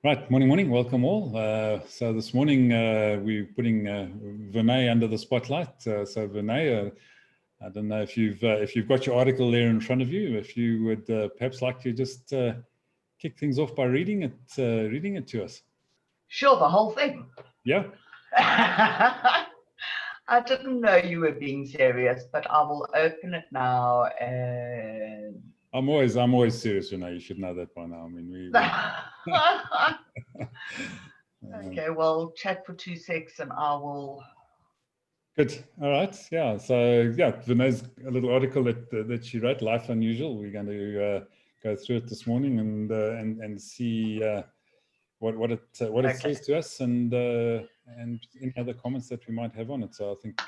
Right, morning. Welcome all. So this morning we're putting Verne under the spotlight. So Verne, I don't know if you've got your article there in front of you. If you would perhaps like to just kick things off by reading it to us. Sure, the whole thing. Yeah. I didn't know you were being serious, but I will open it now. And I'm always serious, Verne. You should know that by now. I mean, okay, well, chat for 2 seconds and I will. Good. All right. Yeah. So yeah, Verne's a little article that she wrote, Life Unusual. We're going to go through it this morning and see what it says to us and any other comments that we might have on it. So I think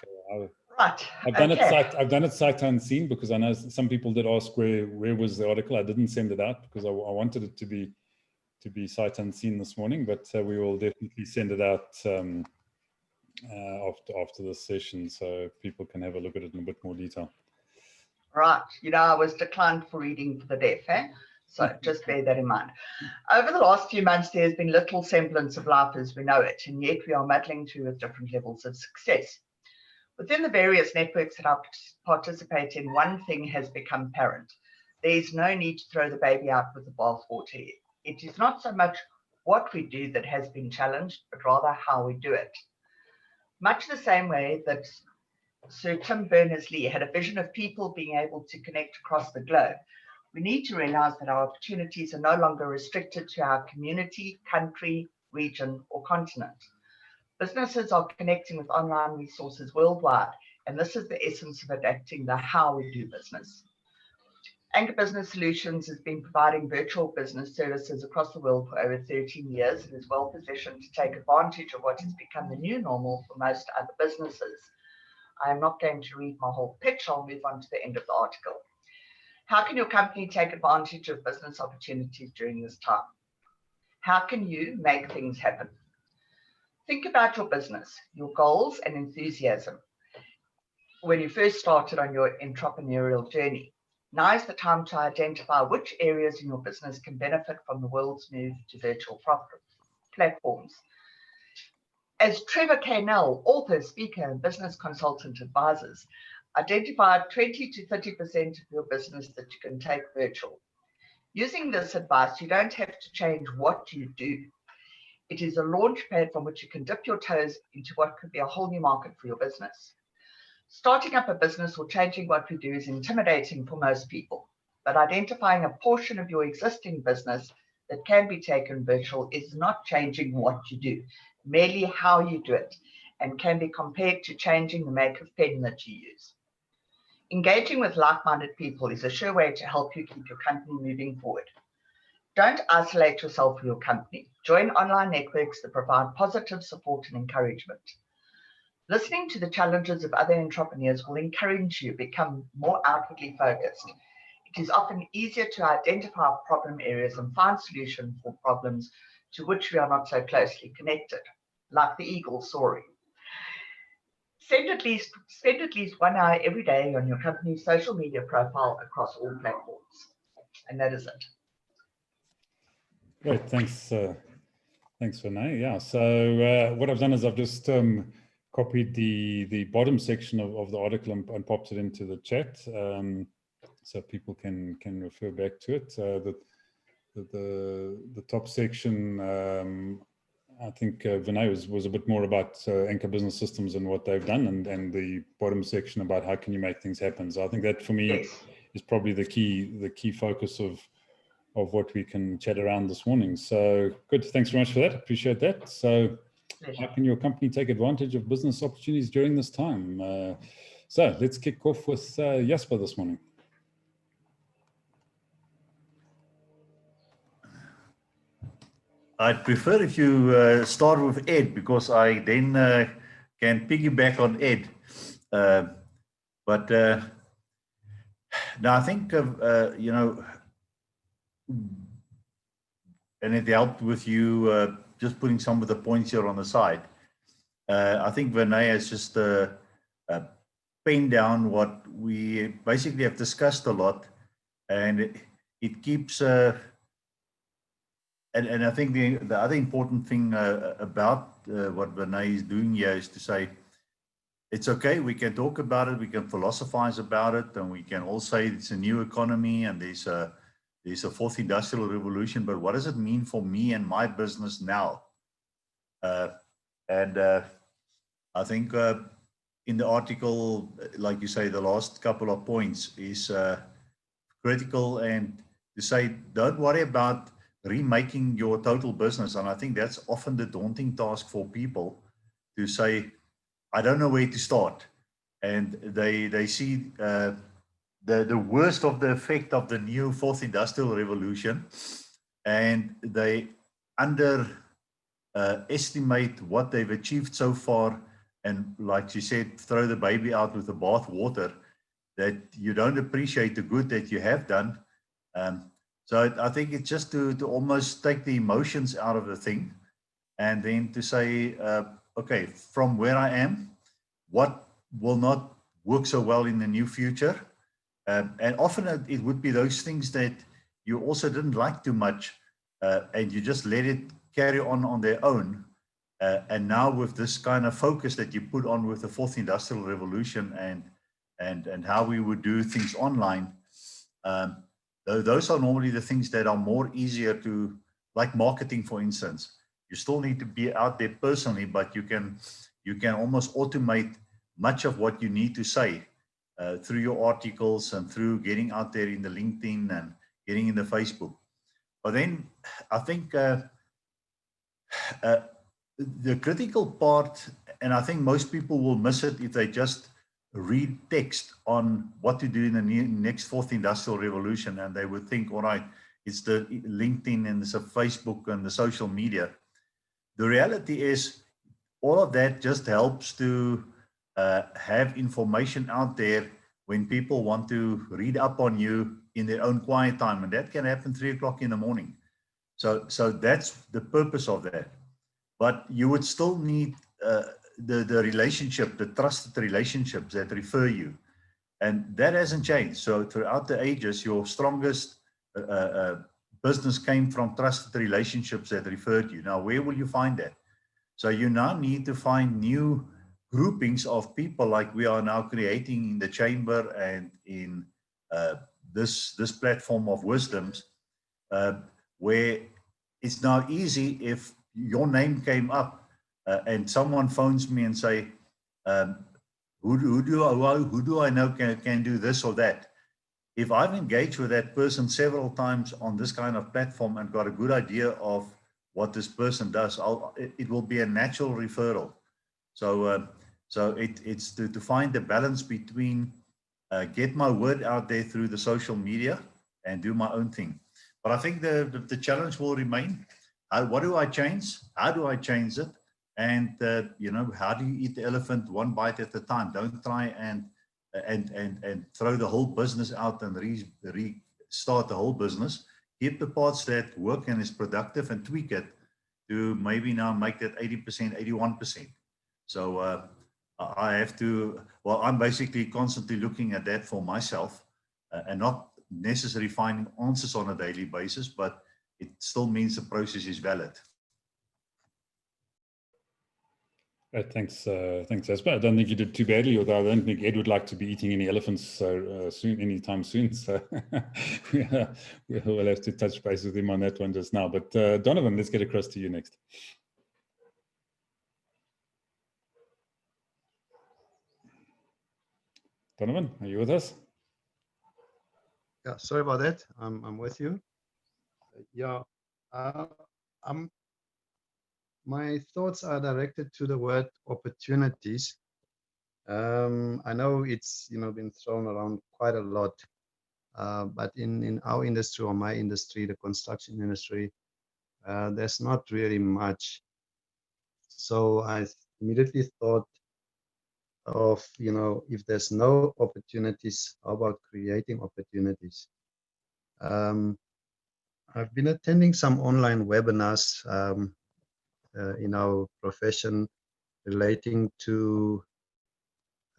I've done it sight unseen, because I know some people did ask where was the article. I didn't send it out because I wanted it to be sight unseen this morning, but we will definitely send it out after this session so people can have a look at it in a bit more detail. Right. I was declined for reading for the deaf, so just bear that in mind. Over the last few months, there's been little semblance of life as we know it, and yet we are muddling through with different levels of success. Within the various networks that I participate in, one thing has become apparent. There is no need to throw the baby out with the bathwater. It is not so much what we do that has been challenged, but rather how we do it. Much the same way that Sir Tim Berners-Lee had a vision of people being able to connect across the globe, we need to realize that our opportunities are no longer restricted to our community, country, region, or continent. Businesses are connecting with online resources worldwide, and this is the essence of adapting the how we do business. Anchor Business Solutions has been providing virtual business services across the world for over 13 years and is well positioned to take advantage of what has become the new normal for most other businesses. I am not going to read my whole pitch. I'll move on to the end of the article. How can your company take advantage of business opportunities during this time? How can you make things happen? Think about your business, your goals and enthusiasm when you first started on your entrepreneurial journey. Now is the time to identify which areas in your business can benefit from the world's move to virtual platforms. As Trevor Canell, author, speaker, and business consultant advises, identify 20 to 30% of your business that you can take virtual. Using this advice, you don't have to change what you do. It is a launch pad from which you can dip your toes into what could be a whole new market for your business. Starting up a business or changing what we do is intimidating for most people, but identifying a portion of your existing business that can be taken virtual is not changing what you do, merely how you do it, and can be compared to changing the make of pen that you use. Engaging with like-minded people is a sure way to help you keep your company moving forward. Don't isolate yourself or your company. Join online networks that provide positive support and encouragement. Listening to the challenges of other entrepreneurs will encourage you to become more outwardly focused. It is often easier to identify problem areas and find solutions for problems to which we are not so closely connected, like the eagle soaring. Spend at least 1 hour every day on your company's social media profile across all platforms. And that is it. Great, thanks Verne. Yeah, so what I've done is I've just copied the bottom section of the article and popped it into the chat, so people can refer back to it. The top section, I think Verne was a bit more about Anchor Business Systems and what they've done, and the bottom section about how can you make things happen. So I think that for me is probably the key focus of what we can chat around this morning. So good, thanks very much for that. Appreciate that. So how can your company take advantage of business opportunities during this time? So let's kick off with Jasper this morning. I'd prefer if you start with Ed, because I then can piggyback on Ed. But now I think, and it helped with you just putting some of the points here on the side. I think Verne has just penned down what we basically have discussed a lot, and it keeps and I think the other important thing about what Verne is doing here is to say, it's okay, we can talk about it, we can philosophize about it, and we can all say it's a new economy and there's a fourth industrial revolution, but what does it mean for me and my business now? And I think in the article, like you say, the last couple of points is critical, and to say, don't worry about remaking your total business. And I think that's often the daunting task for people, to say, I don't know where to start. And they see the worst of the effect of the new fourth industrial revolution, and they estimate what they've achieved so far. And like she said, throw the baby out with the bath water, that you don't appreciate the good that you have done. So I think it's just to almost take the emotions out of the thing, and then to say, okay, from where I am, what will not work so well in the new future? And often it would be those things that you also didn't like too much, and you just let it carry on their own. And now with this kind of focus that you put on with the fourth industrial revolution and how we would do things online, those are normally the things that are more easier to, like marketing, for instance. You still need to be out there personally, but you can almost automate much of what you need to say through your articles and through getting out there in the LinkedIn and getting in the Facebook. But then I think the critical part, and I think most people will miss it if they just read text on what to do in the next fourth industrial revolution, and they would think, all right, it's the LinkedIn and it's a Facebook and the social media. The reality is all of that just helps to have information out there when people want to read up on you in their own quiet time, and that can happen 3 o'clock in the morning. So that's the purpose of that. But you would still need the relationship, the trusted relationships that refer you, and that hasn't changed. So throughout the ages, your strongest business came from trusted relationships that referred you. Now, where will you find that? So you now need to find new groupings of people, like we are now creating in the chamber and in this platform of wisdoms, where it's now easy if your name came up and someone phones me and say, who do I know can do this or that? If I've engaged with that person several times on this kind of platform and got a good idea of what this person does, it will be a natural referral. So it's to find the balance between get my word out there through the social media and do my own thing. But I think the challenge will remain. What do I change? How do I change it? And how do you eat the elephant one bite at a time? Don't try and throw the whole business out and restart the whole business. Keep the parts that work and is productive and tweak it to maybe now make that 80%, 81%. So I have to, I'm basically constantly looking at that for myself and not necessarily finding answers on a daily basis, but it still means the process is valid. Right, thanks, Jasper. I don't think you did too badly, although I don't think Ed would like to be eating any elephants anytime soon. So we'll have to touch base with him on that one just now. But Donovan, let's get across to you next. Donovan, are you with us? Yeah, sorry about that. I'm with you. Yeah, my thoughts are directed to the word opportunities. I know it's been thrown around quite a lot, but in our industry, or my industry, the construction industry, there's not really much. So I immediately thought of, if there's no opportunities, how about creating opportunities? I've been attending some online webinars in our profession relating to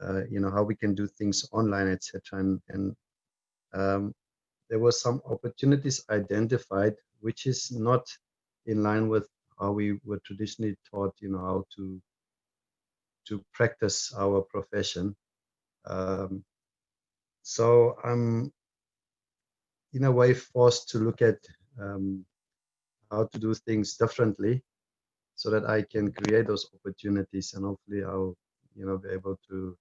how we can do things online, etc. And there were some opportunities identified, which is not in line with how we were traditionally taught, how to practice our profession. So I'm in a way forced to look at how to do things differently so that I can create those opportunities, and hopefully I'll be able to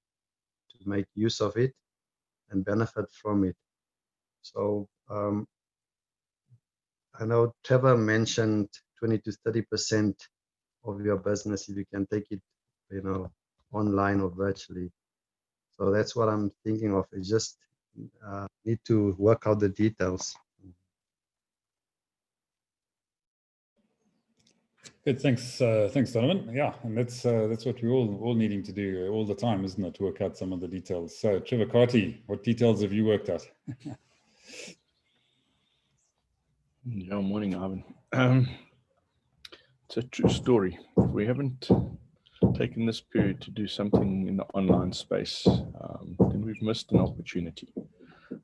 make use of it and benefit from it. So I know Trevor mentioned 20 to 30% of your business if you can take it online or virtually. So that's what I'm thinking of. It's just need to work out the details. Good, thanks, Donovan. Yeah, and that's what we're all needing to do all the time, isn't it? To work out some of the details. So, Trevor Carty, what details have you worked out? Yeah, morning, Ivan. It's a true story. We haven't taken this period to do something in the online space, then we've missed an opportunity.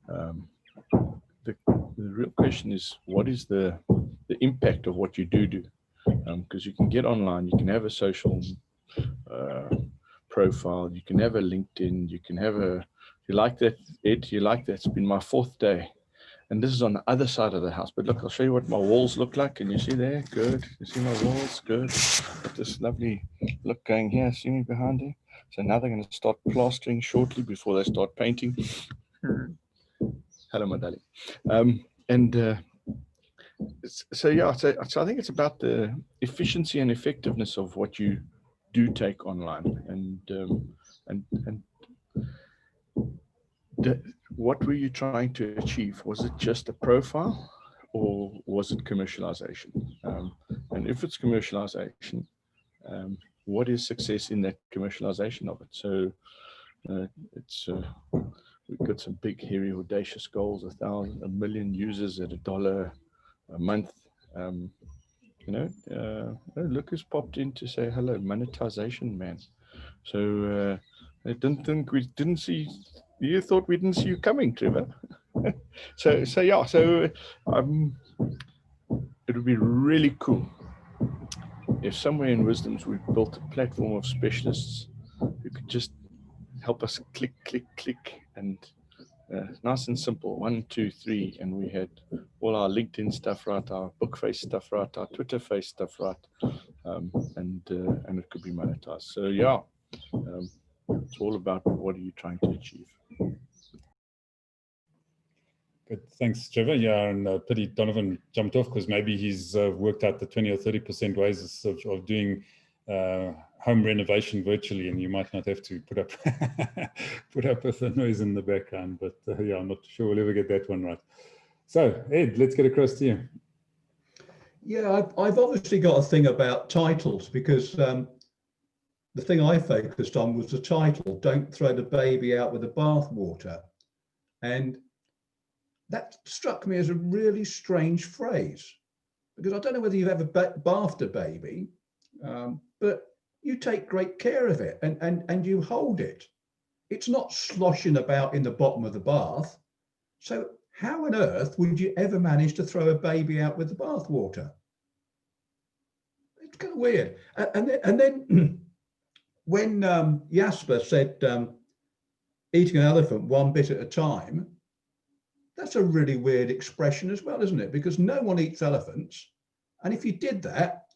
The real question is, what is the impact of what you do? Because you can get online, you can have a social profile, you can have a LinkedIn, you can have you like that, Ed, you like that. It's been my 4th day. And this is on the other side of the house. But look, I'll show you what my walls look like. Can you see there? Good. You see my walls? Good. Got this lovely look going here. See me behind there? So now they're going to start plastering shortly before they start painting. Hello, my darling. So I think it's about the efficiency and effectiveness of what you do take online, and what were you trying to achieve? Was it just a profile, or was it commercialization? And if it's commercialization, what is success in that commercialization of it? So we've got some big, hairy, audacious goals: 1 million users at $1 a month. Look who's popped in to say hello, monetization man. So I didn't see. You thought we didn't see you coming, Trevor. So it would be really cool if somewhere in Wisdoms we built a platform of specialists who could just help us click, and nice and simple, 1, 2, 3, and we had all our LinkedIn stuff right, our Bookface stuff right, our Twitter face stuff right, and it could be monetized. So yeah, it's all about what are you trying to achieve. Good, thanks, Trevor. Yeah, and pity Donovan jumped off because maybe he's worked out the 20 or 30% ways of doing home renovation virtually, and you might not have to put up with the noise in the background. But yeah, I'm not sure we'll ever get that one right. So Ed, let's get across to you. Yeah, I've obviously got a thing about titles, because the thing I focused on was the title, "Don't Throw the Baby Out with the Bathwater." And that struck me as a really strange phrase, because I don't know whether you've ever bathed a baby, but you take great care of it and you hold it. It's not sloshing about in the bottom of the bath. So how on earth would you ever manage to throw a baby out with the bathwater? It's kind of weird. And then when Jasper said eating an elephant one bit at a time, that's a really weird expression as well, isn't it? Because no one eats elephants. And if you did that,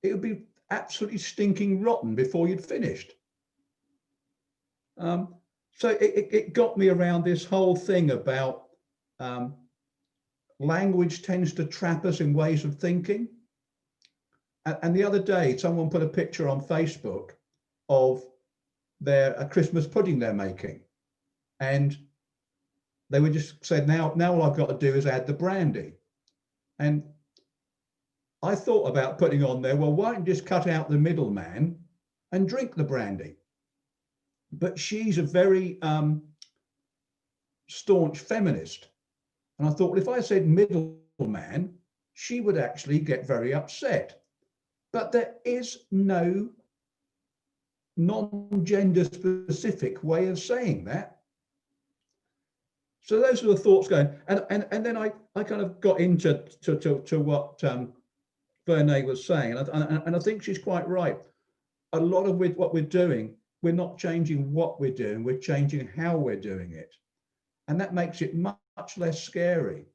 it would be absolutely stinking rotten before you'd finished. So it got me around this whole thing about language tends to trap us in ways of thinking. And the other day, someone put a picture on Facebook of a Christmas pudding they're making. And they were just said, now all I've got to do is add the brandy. And I thought about putting on there, well, why don't you just cut out the middleman and drink the brandy? But she's a very staunch feminist. And I thought, well, if I said middleman, she would actually get very upset. But there is no non-gender specific way of saying that. So those are the thoughts going, and then I kind of got into what Verne was saying, and I think she's quite right. A lot of what we're doing, we're not changing what we're doing, we're changing how we're doing it. And that makes it much less scary.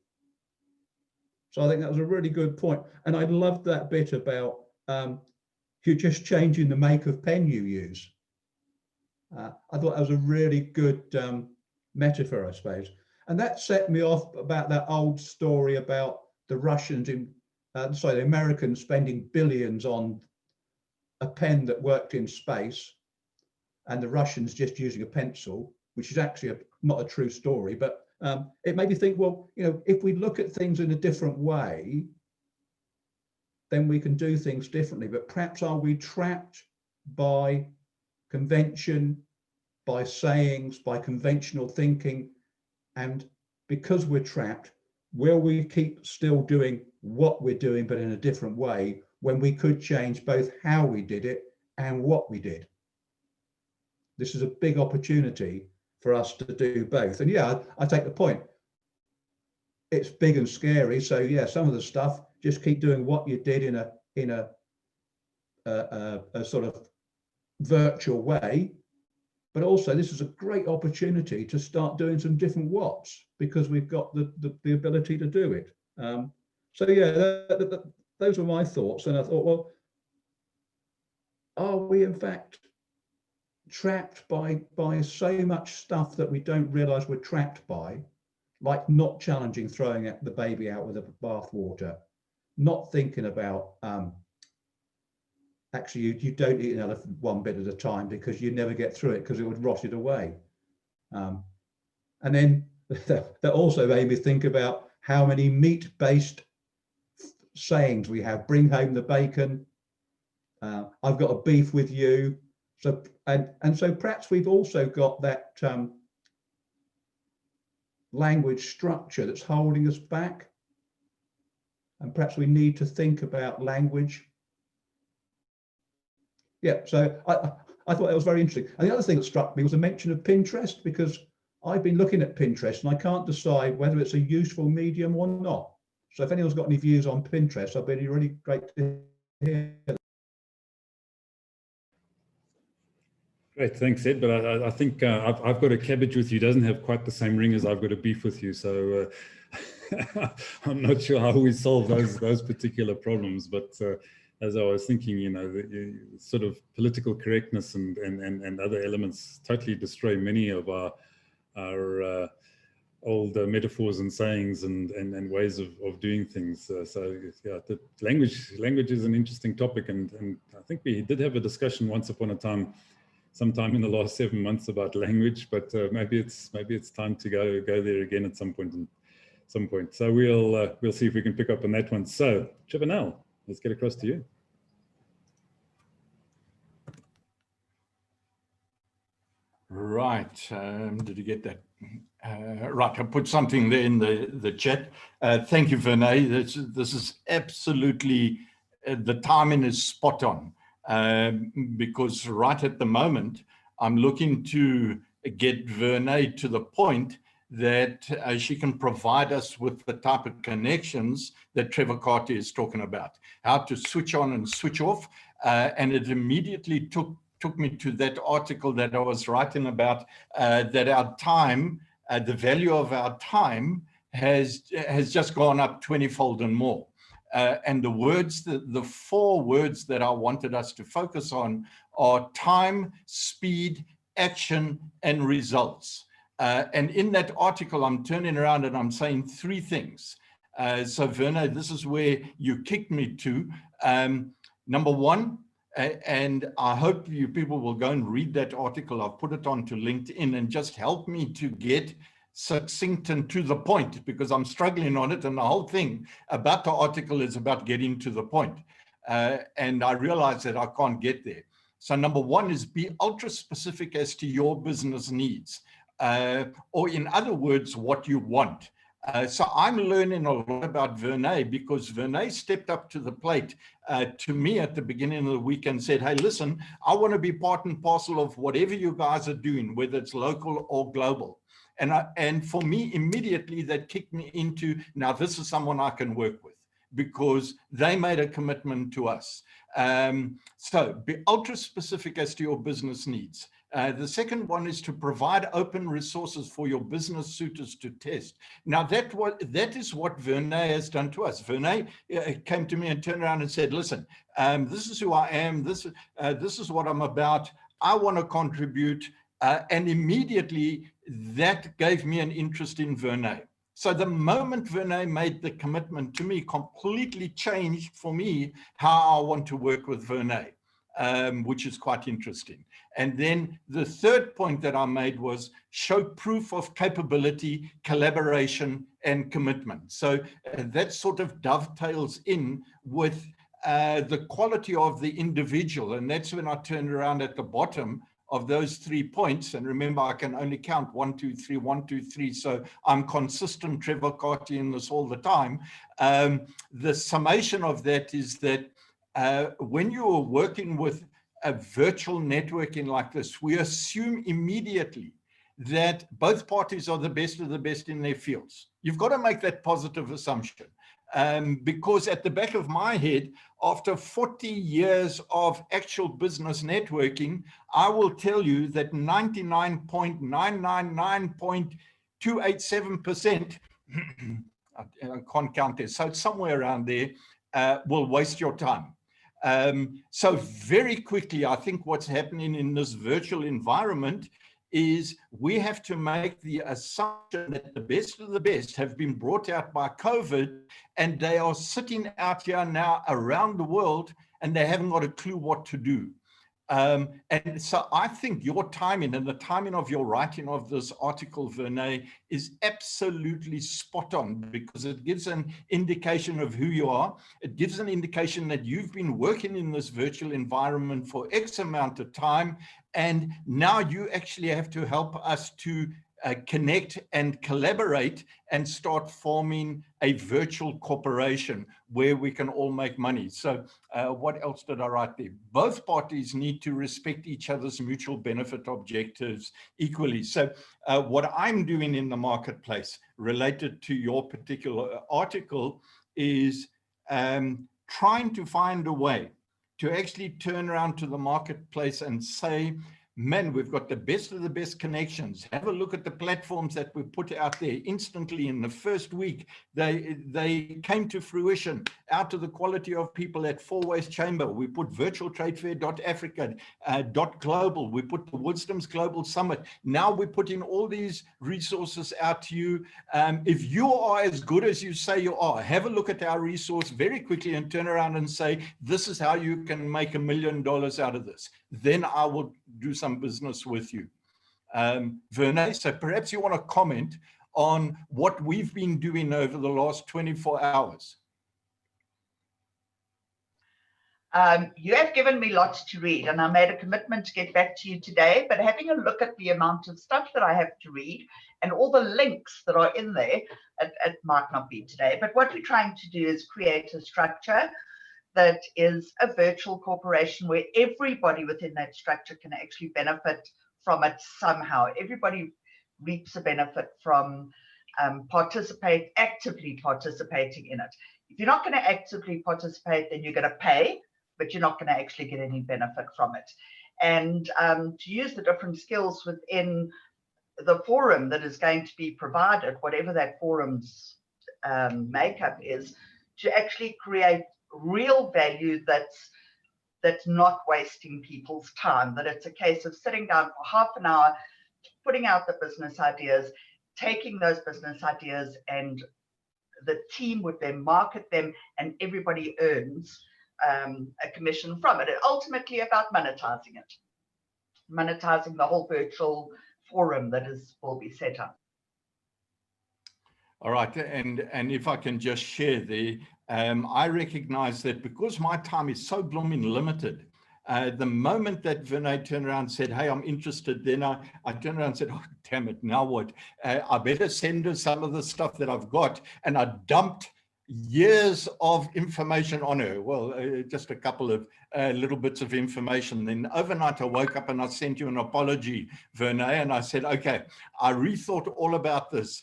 So I think that was a really good point. And I loved that bit about you're just changing the make of pen you use. I thought that was a really good metaphor, I suppose. And that set me off about that old story about the Russians the Americans spending billions on a pen that worked in space, and the Russians just using a pencil, which is actually not a true story, but it made me think, well, you know, if we look at things in a different way, then we can do things differently. But perhaps are we trapped by convention, by sayings, by conventional thinking? And because we're trapped, will we keep still doing what we're doing, but in a different way, when we could change both how we did it and what we did? This is a big opportunity for us to do both. And yeah, I take the point. It's big and scary. So yeah, some of the stuff, just keep doing what you did in a sort of virtual way. But also, this is a great opportunity to start doing some different whats, because we've got the ability to do it. So yeah, those were my thoughts. And I thought, well, are we in fact trapped by so much stuff that we don't realize we're trapped by, like not challenging throwing the baby out with the bathwater, not thinking about actually you don't eat an elephant one bit at a time because you never get through it because it would rot it away. And then that also made me think about how many meat-based sayings we have. Bring home the bacon. I've got a beef with you. So and so perhaps we've also got that language structure that's holding us back. And perhaps we need to think about language. Yeah, so I thought that was very interesting. And the other thing that struck me was a mention of Pinterest, because I've been looking at Pinterest and I can't decide whether it's a useful medium or not. So if anyone's got any views on Pinterest, I'd be really great to hear. Great, thanks, Ed. But I think I've got a cabbage with you. Doesn't have quite the same ring as I've got a beef with you. So I'm not sure how we solve those particular problems. But as I was thinking, you know, the sort of political correctness and other elements totally destroy many of our old metaphors and sayings and ways of doing things. So yeah, the language is an interesting topic, and I think we did have a discussion once upon a time, sometime in the last 7 months, about language, but maybe it's time to go there again at some point. So we'll see if we can pick up on that one. So Chivanel, let's get across to you. Right. Did you get that? Right. I put something there in the chat. Thank you, Verne. This is absolutely, the timing is spot on, because right at the moment, I'm looking to get Verne to the point that she can provide us with the type of connections that Trevor Carty is talking about, how to switch on and switch off. And it immediately took me to that article that I was writing about, that our time, the value of our time has just gone up 20-fold and more. And the words, the 4 words that I wanted us to focus on are time, speed, action, and results. And in that article, I'm turning around and I'm saying 3 things. So Verne, this is where you kicked me to. Number 1, and I hope you people will go and read that article. I've put it onto LinkedIn, and just help me to get succinct and to the point, because I'm struggling on it, and the whole thing about the article is about getting to the point. And I realize that I can't get there. So number 1 is be ultra specific as to your business needs, or in other words, what you want. So I'm learning a lot about Verne, because Verne stepped up to the plate to me at the beginning of the week and said, hey, listen, I want to be part and parcel of whatever you guys are doing, whether it's local or global. And for me, immediately that kicked me into, now this is someone I can work with. because they made a commitment to us. So be ultra specific as to your business needs. The second one is to provide open resources for your business suitors to test. Now, that is what Verne has done to us. Verne came to me and turned around and said, listen, this is who I am. This is what I'm about. I want to contribute. And immediately that gave me an interest in Verne. So the moment Verne made the commitment to me, completely changed for me how I want to work with Verne, which is quite interesting. And then the third point that I made was show proof of capability, collaboration, and commitment. So that sort of dovetails in with the quality of the individual. And that's when I turned around at the bottom of those 3 points. And remember, I can only count 1, 2, 3, 1, 2, 3. So I'm consistent, Trevor Carty, in this all the time. The summation of that is that when you are working with a virtual networking like this, we assume immediately that both parties are the best of the best in their fields. You've got to make that positive assumption. Because at the back of my head, after 40 years of actual business networking, I will tell you that 99.999.287%, I can't count this, so it's somewhere around there, will waste your time. So very quickly, I think what's happening in this virtual environment is we have to make the assumption that the best of the best have been brought out by COVID, and they are sitting out here now around the world, and they haven't got a clue what to do. And so I think your timing and the timing of your writing of this article, Verne, is absolutely spot on, because it gives an indication of who you are. It gives an indication that you've been working in this virtual environment for X amount of time, and now you actually have to help us to connect and collaborate and start forming a virtual corporation where we can all make money. So what else did I write there? Both parties need to respect each other's mutual benefit objectives equally. So what I'm doing in the marketplace related to your particular article is trying to find a way to actually turn around to the marketplace and say, man, we've got the best of the best connections. Have a look at the platforms that we put out there instantly in the first week. They came to fruition out of the quality of people at Four Ways Chamber. We put virtualtradefair.africa, .global. We put the Wisdoms Global Summit. Now we're putting all these resources out to you. If you are as good as you say you are, have a look at our resource very quickly and turn around and say, this is how you can make $1 million out of this. Then I will do some business with you. Verne, so perhaps you want to comment on what we've been doing over the last 24 hours. You have given me lots to read, and I made a commitment to get back to you today, but having a look at the amount of stuff that I have to read and all the links that are in there, it might not be today, but what we're trying to do is create a structure that is a virtual corporation where everybody within that structure can actually benefit from it somehow. Everybody reaps a benefit from actively participating in it. If you're not going to actively participate, then you're going to pay, but you're not going to actually get any benefit from it. And to use the different skills within the forum that is going to be provided, whatever that forum's makeup is, to actually create real value that's not wasting people's time, that it's a case of sitting down for half an hour, putting out the business ideas, taking those business ideas, and the team would then market them, and everybody earns a commission from it. It's ultimately about monetizing it, monetizing the whole virtual forum that will be set up. All right, and if I can just share there, I recognize that because my time is so blooming limited, the moment that Verne turned around and said, hey, I'm interested, then I turned around and said, oh, damn it, now what? I better send her some of the stuff that I've got. And I dumped years of information on her. Well, just a couple of little bits of information. Then overnight I woke up and I sent you an apology, Verne, and I said, okay, I rethought all about this.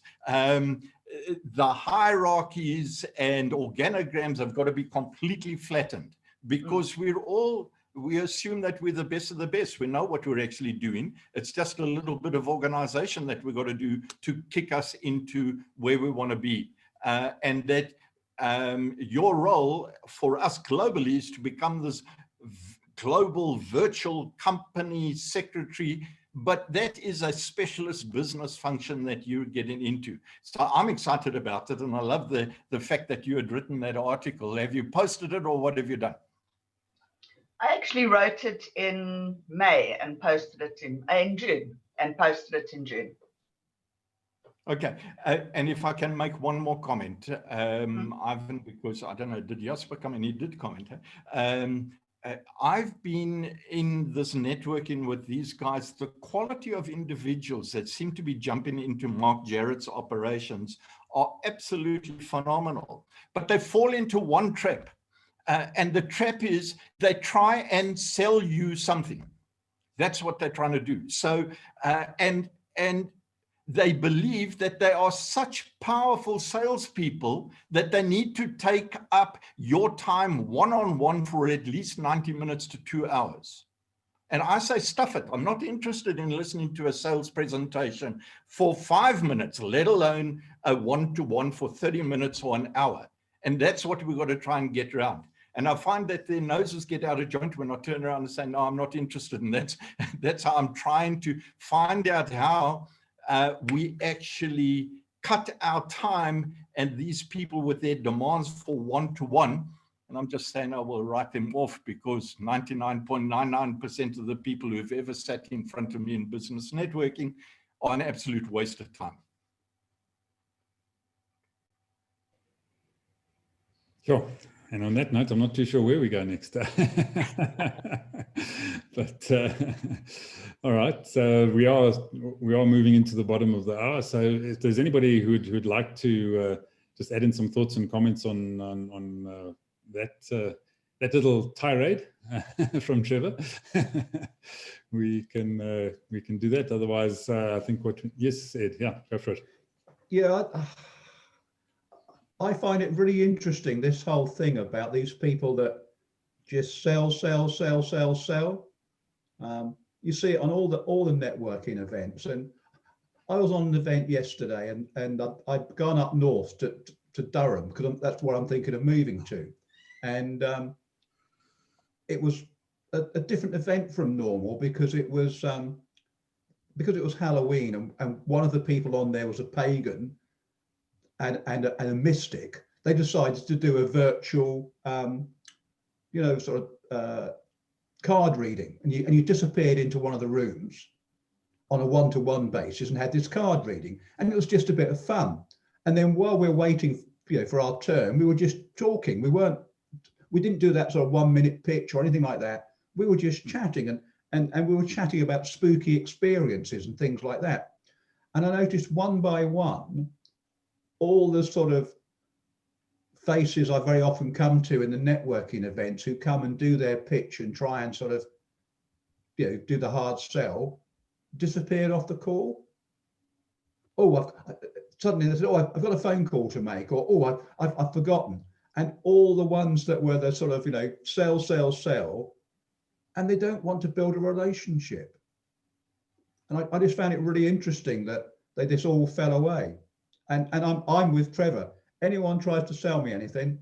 the hierarchies and organograms have got to be completely flattened, because we assume that we're the best of the best. We know what we're actually doing. It's just a little bit of organization that we've got to do to kick us into where we want to be. And that your role for us globally is to become this global virtual company secretary, but that is a specialist business function that you're getting into. So I'm excited about it, and I love the fact that you had written that article. Have you posted it, or what have you done? I actually wrote it in May and posted it in June, and posted it in June. Okay, and if I can make one more comment, Ivan, because I don't know, did Jasper come in? He did comment. I've been in this networking with these guys. The quality of individuals that seem to be jumping into Mark Jarrett's operations are absolutely phenomenal, but they fall into one trap. And the trap is they try and sell you something. That's what they're trying to do. So, and they believe that they are such powerful salespeople that they need to take up your time one-on-one for at least 90 minutes to 2 hours. And I say, stuff it. I'm not interested in listening to a sales presentation for 5 minutes, let alone a one-to-one for 30 minutes or an hour. And that's what we've got to try and get around. And I find that their noses get out of joint when I turn around and say, no, I'm not interested. And that's how I'm trying to find out how we actually cut our time, and these people with their demands for one-to-one. And I'm just saying I will write them off, because 99.99% of the people who've ever sat in front of me in business networking are an absolute waste of time. Sure. And on that note, I'm not too sure where we go next. But all right, so we are moving into the bottom of the hour. So if there's anybody who'd like to just add in some thoughts and comments on that little tirade from Trevor, we can do that. Otherwise, I think yes, Ed, yeah, go for it. Yeah. I find it really interesting, this whole thing about these people that just sell. You see it on all the networking events. And I was on an event yesterday, and I'd gone up north to Durham, because that's where I'm thinking of moving to. And it was a different event from normal, because it was Halloween, and one of the people on there was a pagan and a mystic. They decided to do a virtual, card reading, and you disappeared into one of the rooms on a one-to-one basis and had this card reading, and it was just a bit of fun. And then while we're waiting, for our turn, we were just talking. We didn't do that sort of 1 minute pitch or anything like that. We were just chatting, and we were chatting about spooky experiences and things like that. And I noticed one by one, all the sort of faces I very often come to in the networking events, who come and do their pitch and try and sort of, do the hard sell, disappeared off the call. Suddenly they said, I've got a phone call to make, or I've forgotten. And all the ones that were the sort of, sell, and they don't want to build a relationship. And I just found it really interesting that they just all fell away. And I'm with Trevor. Anyone tries to sell me anything,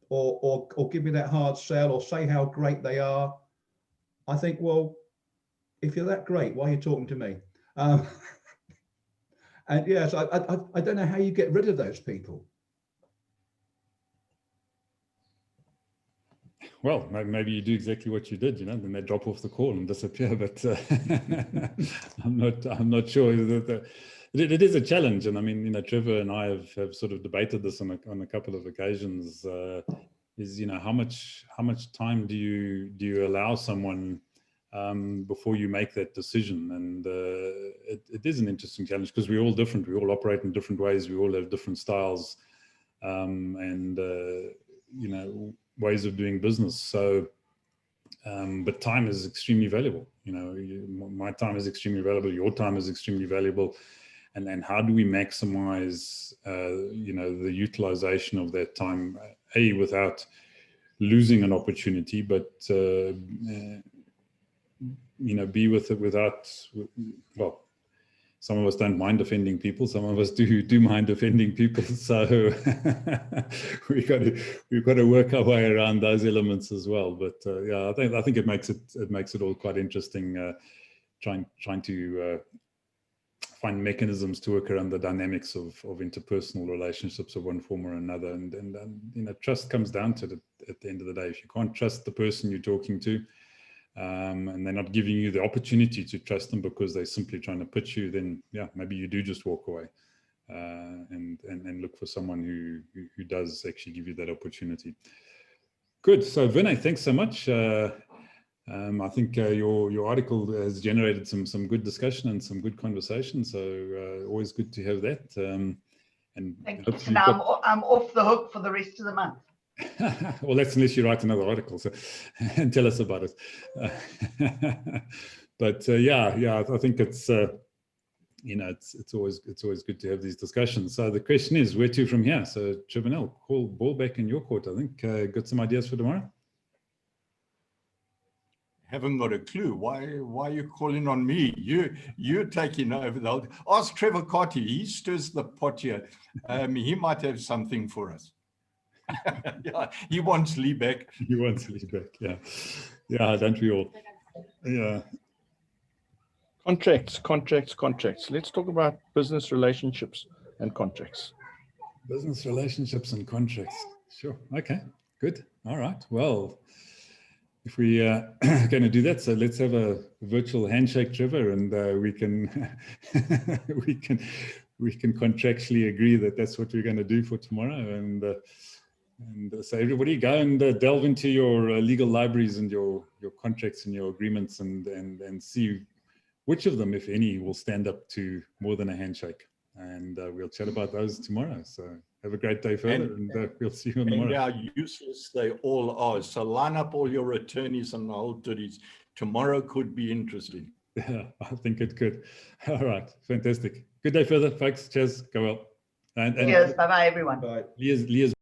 or give me that hard sell, or say how great they are, I think, well, if you're that great, why are you talking to me? And yes, I don't know how you get rid of those people. Well, maybe you do exactly what you did, then they drop off the call and disappear. But I'm not sure. It is a challenge, and I mean, Trevor and I have sort of debated this on a couple of occasions. Is how much time do you allow someone before you make that decision? And it is an interesting challenge, because we're all different. We all operate in different ways. We all have different styles, and ways of doing business. So, but time is extremely valuable. My time is extremely valuable. Your time is extremely valuable. and how do we maximize, you know, the utilization of that time, without losing an opportunity, but you know, be with it without, well, some of us don't mind offending people. Some of us do mind offending people. So we've got to work our way around those elements as well. But yeah, I think it makes it all quite interesting. Trying to find mechanisms to work around the dynamics of interpersonal relationships of one form or another, and you know, trust comes down to it at the end of the day. If you can't trust the person you're talking to, and they're not giving you the opportunity to trust them because they're simply trying to pitch you, then yeah, maybe you do just walk away and look for someone who does actually give you that opportunity. Good. So Verne, thanks so much. I think your article has generated some good discussion and some good conversation. So always good to have that. And thank you. So now I'm off the hook for the rest of the month. Well, that's unless you write another article, so and tell us about it. But yeah, I think it's you know, it's always good to have these discussions. So the question is, where to from here? So Trivanel, ball back in your court. I think got some ideas for tomorrow. Haven't got a clue. Why are you calling on me? You're taking over the whole. Ask Trevor Carty. He stirs the pot here. He might have something for us. Yeah, he wants Lee back. He wants Lee back. Yeah, don't we all? Yeah. Contracts. Let's talk about business relationships and contracts. Business relationships and contracts. Sure. Okay. Good. All right. Well, if we are going to do that, so let's have a virtual handshake, Trevor, and we can contractually agree that that's what we're going to do for tomorrow. And so everybody go and delve into your legal libraries and your contracts and your agreements and see which of them, if any, will stand up to more than a handshake. And we'll chat about those tomorrow. So have a great day further, and we'll see you on tomorrow. And how useless they all are. So line up all your attorneys and the whole goodies. Tomorrow could be interesting. Yeah, I think it could. All right, fantastic. Good day further, folks. Cheers. Go well. And cheers. Bye-bye, everyone. Bye. Leah's